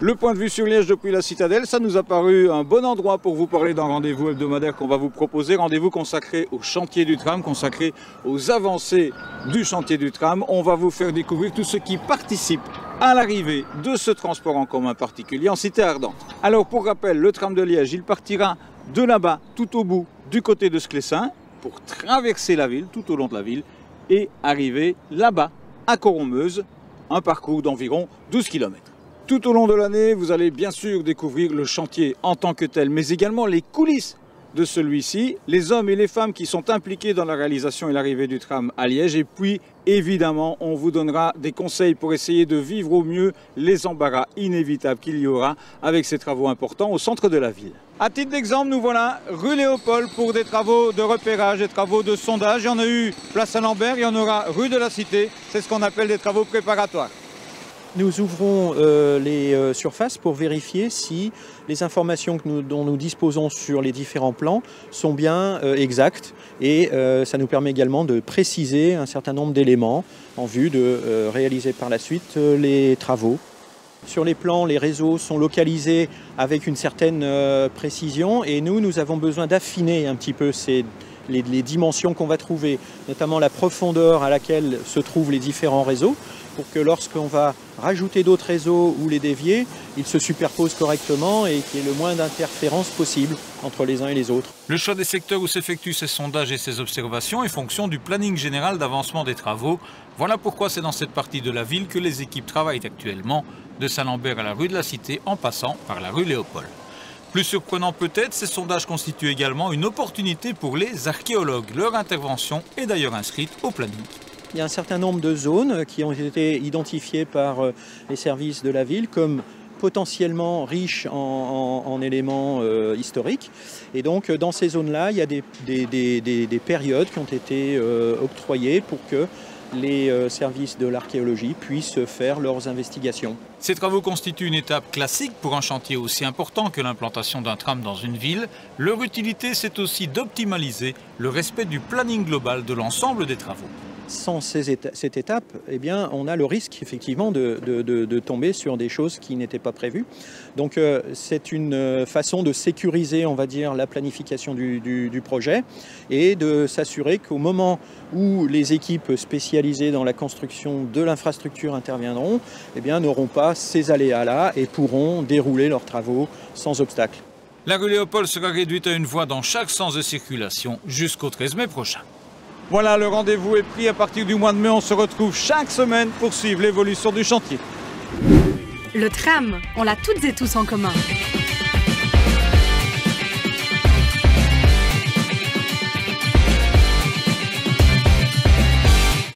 Le point de vue sur Liège depuis la citadelle, ça nous a paru un bon endroit pour vous parler d'un rendez-vous hebdomadaire qu'on va vous proposer. Rendez-vous consacré au chantier du tram, consacré aux avancées du chantier du tram. On va vous faire découvrir tout ce qui participe à l'arrivée de ce transport en commun particulier en cité ardente. Alors pour rappel, le tram de Liège, il partira de là-bas, tout au bout, du côté de Sclessin, pour traverser la ville, tout au long de la ville, et arriver là-bas, à Corommeuse, un parcours d'environ 12 km. Tout au long de l'année, vous allez bien sûr découvrir le chantier en tant que tel, mais également les coulisses de celui-ci, les hommes et les femmes qui sont impliqués dans la réalisation et l'arrivée du tram à Liège. Et puis, évidemment, on vous donnera des conseils pour essayer de vivre au mieux les embarras inévitables qu'il y aura avec ces travaux importants au centre de la ville. À titre d'exemple, nous voilà rue Léopold pour des travaux de repérage, des travaux de sondage. Il y en a eu place Saint-Lambert, il y en aura rue de la Cité. C'est ce qu'on appelle des travaux préparatoires. Nous ouvrons les surfaces pour vérifier si les informations dont nous disposons sur les différents plans sont bien exactes et ça nous permet également de préciser un certain nombre d'éléments en vue de réaliser par la suite les travaux. Sur les plans, les réseaux sont localisés avec une certaine précision et nous avons besoin d'affiner un petit peu les dimensions qu'on va trouver, notamment la profondeur à laquelle se trouvent les différents réseaux, pour que lorsqu'on va rajouter d'autres réseaux ou les dévier, ils se superposent correctement et qu'il y ait le moins d'interférences possible entre les uns et les autres. Le choix des secteurs où s'effectuent ces sondages et ces observations est fonction du planning général d'avancement des travaux. Voilà pourquoi c'est dans cette partie de la ville que les équipes travaillent actuellement, de Saint-Lambert à la rue de la Cité en passant par la rue Léopold. Plus surprenant peut-être, ces sondages constituent également une opportunité pour les archéologues. Leur intervention est d'ailleurs inscrite au planning. Il y a un certain nombre de zones qui ont été identifiées par les services de la ville comme potentiellement riches en éléments historiques. Et donc dans ces zones-là, il y a des périodes qui ont été octroyées pour que les services de l'archéologie puissent faire leurs investigations. Ces travaux constituent une étape classique pour un chantier aussi important que l'implantation d'un tram dans une ville. Leur utilité, c'est aussi d'optimaliser le respect du planning global de l'ensemble des travaux. Sans cette étape, eh bien, on a le risque effectivement de tomber sur des choses qui n'étaient pas prévues. Donc c'est une façon de sécuriser, on va dire, la planification du projet et de s'assurer qu'au moment où les équipes spécialisées dans la construction de l'infrastructure interviendront, eh bien, n'auront pas ces aléas-là et pourront dérouler leurs travaux sans obstacle. La rue Léopold sera réduite à une voie dans chaque sens de circulation jusqu'au 13 mai prochain. Voilà, le rendez-vous est pris à partir du mois de mai. On se retrouve chaque semaine pour suivre l'évolution du chantier. Le tram, on l'a toutes et tous en commun.